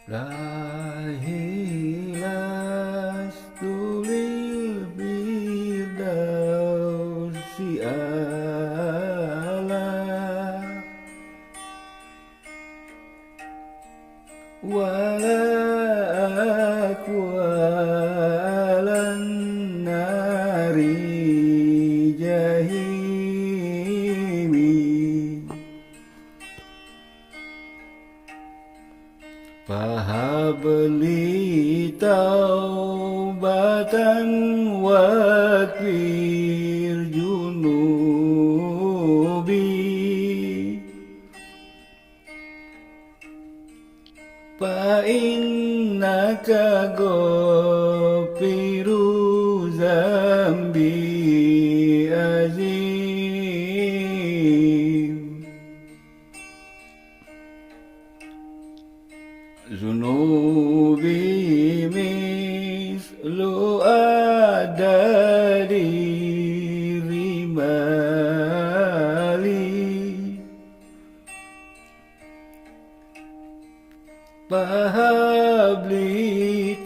Rahilas tulil firdausi ala wala akwalan nari jahimi fahabli taubatan wakfir junubi fa innaka ghafiru zambi azim zunubi mislu adadi rimali fahabli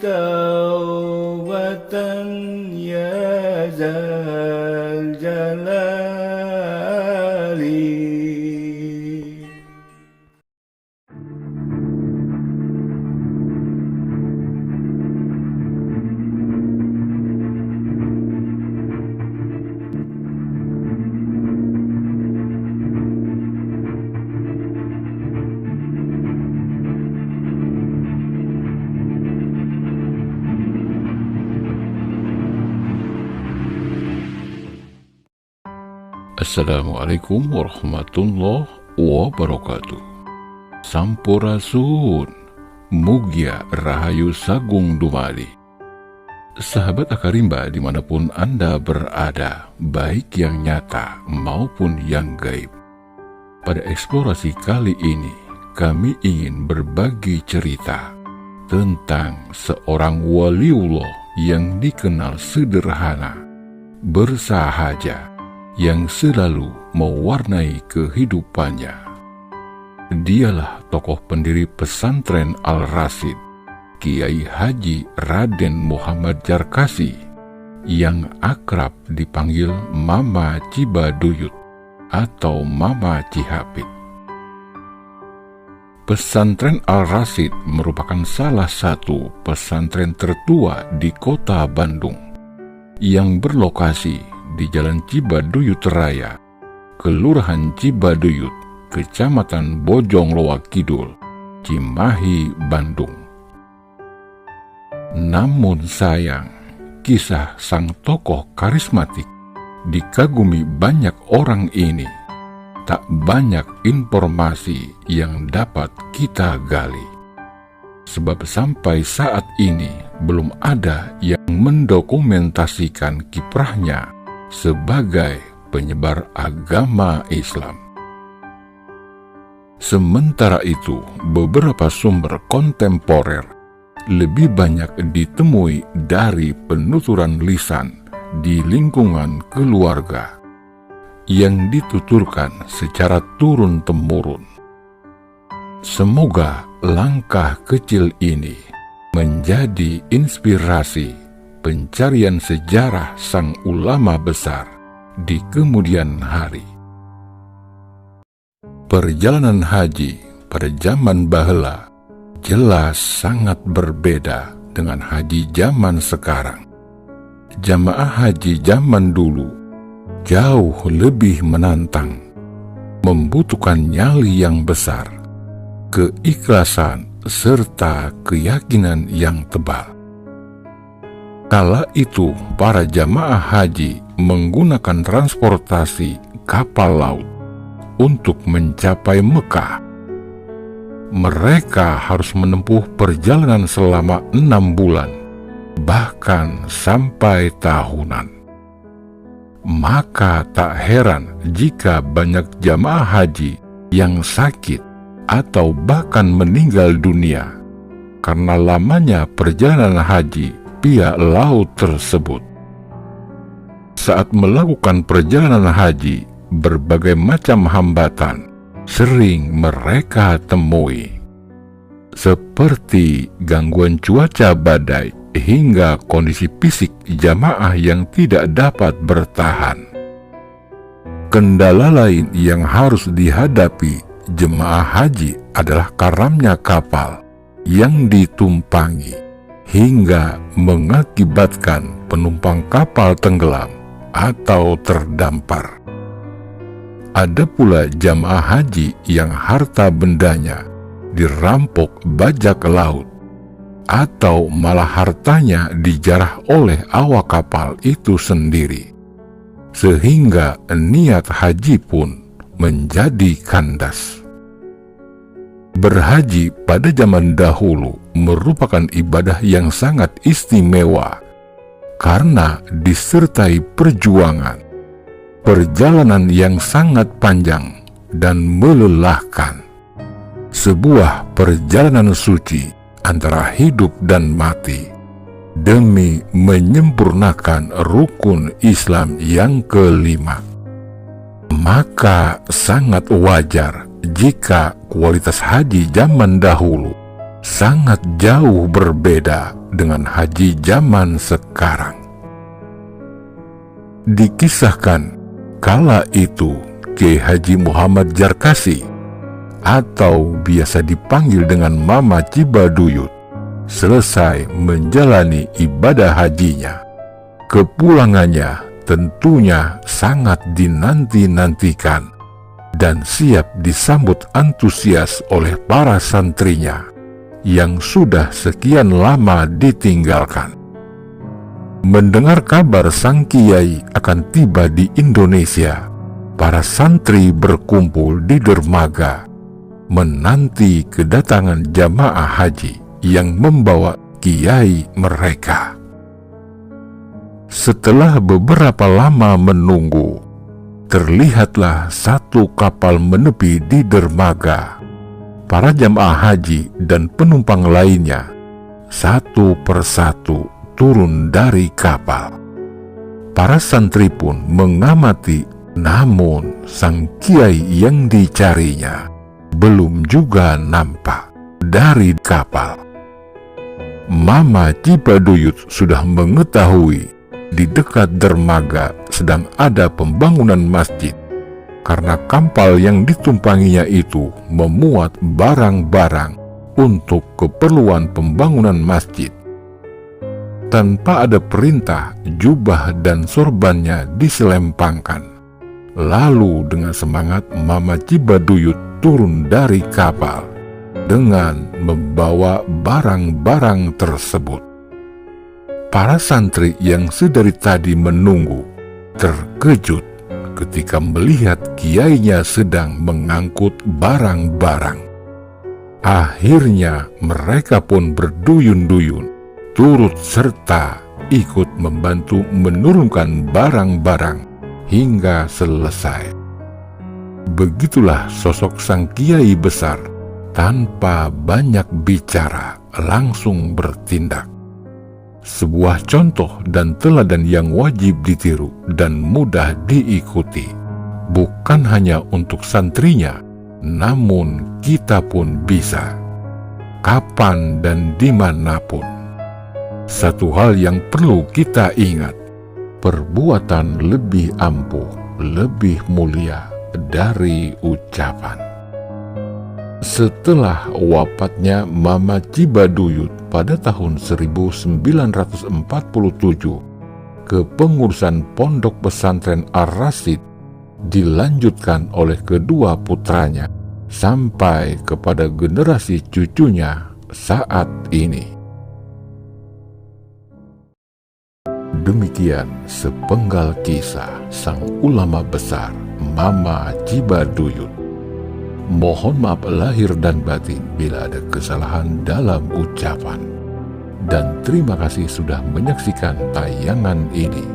taubatan ya zal jalali. Assalamualaikum warahmatullahi wabarakatuh. Sampurasun, mugia rahayu sagung dumadi. Sahabat Akarimba dimanapun Anda berada, baik yang nyata maupun yang gaib. Pada eksplorasi kali ini, kami ingin berbagi cerita tentang seorang waliullah yang dikenal sederhana, bersahaja, yang selalu mewarnai kehidupannya. Dialah tokoh pendiri pesantren Al-Rasyid, Kiai Haji Raden Muhammad Jarkasi, yang akrab dipanggil Mama Cibaduyut atau Mama Cihapit. Pesantren Al-Rasyid merupakan salah satu pesantren tertua di kota Bandung yang berlokasi di Jalan Cibaduyut Raya, Kelurahan Cibaduyut, Kecamatan Bojongloa Kidul, Cimahi, Bandung. Namun sayang, kisah sang tokoh karismatik dikagumi banyak orang ini. Tak banyak informasi yang dapat kita gali. Sebab sampai saat ini belum ada yang mendokumentasikan kiprahnya sebagai penyebar agama Islam. Sementara itu, beberapa sumber kontemporer lebih banyak ditemui dari penuturan lisan di lingkungan keluarga yang dituturkan secara turun-temurun. Semoga langkah kecil ini menjadi inspirasi pencarian sejarah sang ulama besar di kemudian hari. Perjalanan haji pada zaman bahela jelas sangat berbeda dengan haji zaman sekarang. Jamaah haji zaman dulu jauh lebih menantang, membutuhkan nyali yang besar, keikhlasan, serta keyakinan yang tebal. Kala itu, para jamaah haji menggunakan transportasi kapal laut untuk mencapai Mekah. Mereka harus menempuh perjalanan selama 6 bulan, bahkan sampai tahunan. Maka tak heran jika banyak jamaah haji yang sakit atau bahkan meninggal dunia karena lamanya perjalanan haji via laut tersebut. Saat melakukan perjalanan haji, berbagai macam hambatan sering mereka temui. seperti gangguan cuaca badai hingga kondisi fisik jamaah yang tidak dapat bertahan. Kendala lain yang harus dihadapi jemaah haji adalah karamnya kapal yang ditumpangi hingga mengakibatkan penumpang kapal tenggelam atau terdampar. Ada pula jamaah haji yang harta bendanya dirampok bajak laut atau malah hartanya dijarah oleh awak kapal itu sendiri, sehingga niat haji pun menjadi kandas. Berhaji pada zaman dahulu merupakan ibadah yang sangat istimewa karena disertai perjuangan, perjalanan yang sangat panjang dan melelahkan. Sebuah perjalanan suci antara hidup dan mati demi menyempurnakan rukun Islam yang kelima. Maka sangat wajar jika kualitas haji zaman dahulu sangat jauh berbeda dengan haji zaman sekarang. Dikisahkan kala itu Kiai Haji Muhammad Jarkasi atau biasa dipanggil dengan Mama Cibaduyut selesai menjalani ibadah hajinya. Kepulangannya tentunya sangat dinanti-nantikan dan siap disambut antusias oleh para santrinya yang sudah sekian lama ditinggalkan. Mendengar kabar sang kiai akan tiba di Indonesia, para santri berkumpul di dermaga menanti kedatangan jamaah haji yang membawa kiai mereka. Setelah beberapa lama menunggu, terlihatlah satu kapal menepi di dermaga. Para jamaah haji dan penumpang lainnya satu persatu turun dari kapal. Para santri pun mengamati, namun sang kiai yang dicarinya belum juga nampak dari kapal. Mama Cibaduyut sudah mengetahui di dekat dermaga sedang ada pembangunan masjid karena kapal yang ditumpanginya itu memuat barang-barang untuk keperluan pembangunan masjid. Tanpa ada perintah, jubah dan sorbannya diselempangkan. Lalu dengan semangat Mama Cibaduyut turun dari kapal dengan membawa barang-barang tersebut. Para santri yang sedari tadi menunggu terkejut ketika melihat kiainya sedang mengangkut barang-barang. Akhirnya mereka pun berduyun-duyun turut serta ikut membantu menurunkan barang-barang hingga selesai. Begitulah sosok sang kiai besar, tanpa banyak bicara langsung bertindak. Sebuah contoh dan teladan yang wajib ditiru dan mudah diikuti, bukan hanya untuk santrinya, namun kita pun bisa, kapan dan dimanapun. Satu hal yang perlu kita ingat, perbuatan lebih ampuh, lebih mulia dari ucapan. Setelah wafatnya Mama Cibaduyut pada tahun 1947, kepengurusan Pondok Pesantren Ar-Rasyid dilanjutkan oleh kedua putranya sampai kepada generasi cucunya saat ini. Demikian sepenggal kisah sang ulama besar Mama Cibaduyut. Mohon maaf lahir dan batin bila ada kesalahan dalam ucapan. Dan terima kasih sudah menyaksikan tayangan ini.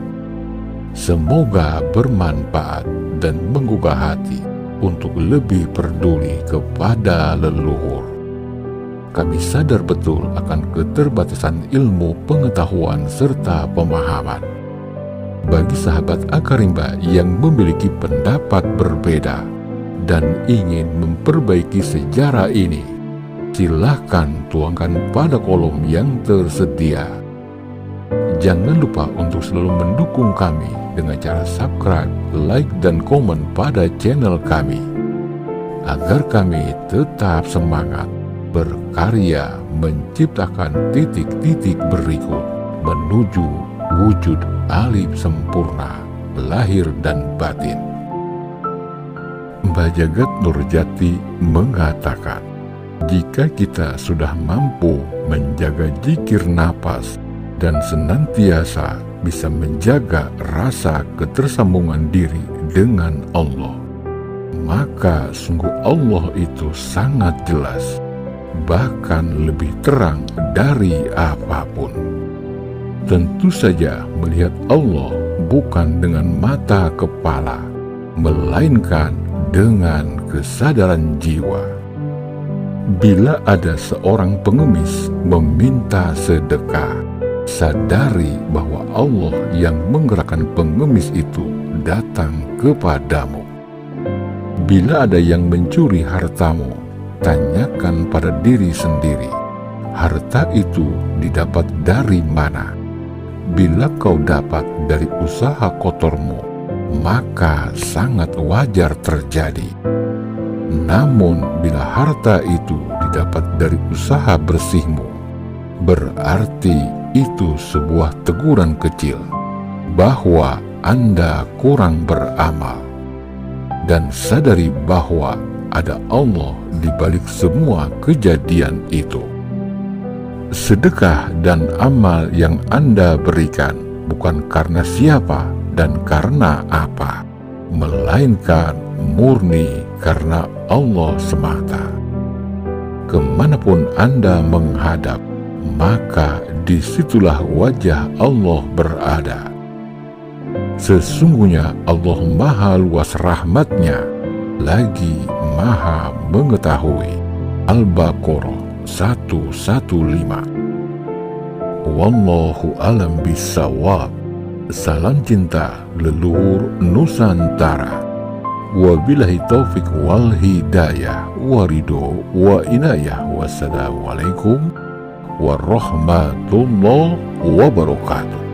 Semoga bermanfaat dan menggugah hati untuk lebih peduli kepada leluhur. Kami sadar betul akan keterbatasan ilmu, pengetahuan, serta pemahaman. Bagi sahabat Akarimba yang memiliki pendapat berbeda dan ingin memperbaiki sejarah ini, silahkan tuangkan pada kolom yang tersedia. Jangan lupa untuk selalu mendukung kami dengan cara subscribe, like, dan komen pada channel kami, agar kami tetap semangat berkarya menciptakan titik-titik berikut menuju wujud alif sempurna, lahir dan batin. Mbah Jagat Nurjati mengatakan, jika kita sudah mampu menjaga zikir napas dan senantiasa bisa menjaga rasa ketersambungan diri dengan Allah, maka sungguh Allah itu sangat jelas, bahkan lebih terang dari apapun. Tentu saja melihat Allah bukan dengan mata kepala, melainkan dengan kesadaran jiwa. Bila ada seorang pengemis meminta sedekah, sadari bahwa Allah yang menggerakkan pengemis itu datang kepadamu. Bila ada yang mencuri hartamu, tanyakan pada diri sendiri, harta itu didapat dari mana? Bila kau dapat dari usaha kotormu, maka sangat wajar terjadi. Namun bila harta itu didapat dari usaha bersihmu, berarti itu sebuah teguran kecil bahwa Anda kurang beramal. Dan sadari bahwa ada Allah di balik semua kejadian itu. Sedekah dan amal yang Anda berikan bukan karena siapa dan karena apa, melainkan murni karena Allah semata. Kemanapun Anda menghadap, maka disitulah wajah Allah berada. Sesungguhnya Allah Maha Luas rahmatnya, lagi Maha mengetahui. Al-Baqarah 115. Wallahu alam bisawab. Salam cinta leluhur Nusantara. Wabillahi taufik wal hidayah warido wa inayah. Wassalamualaikum warahmatullahi wabarakatuh.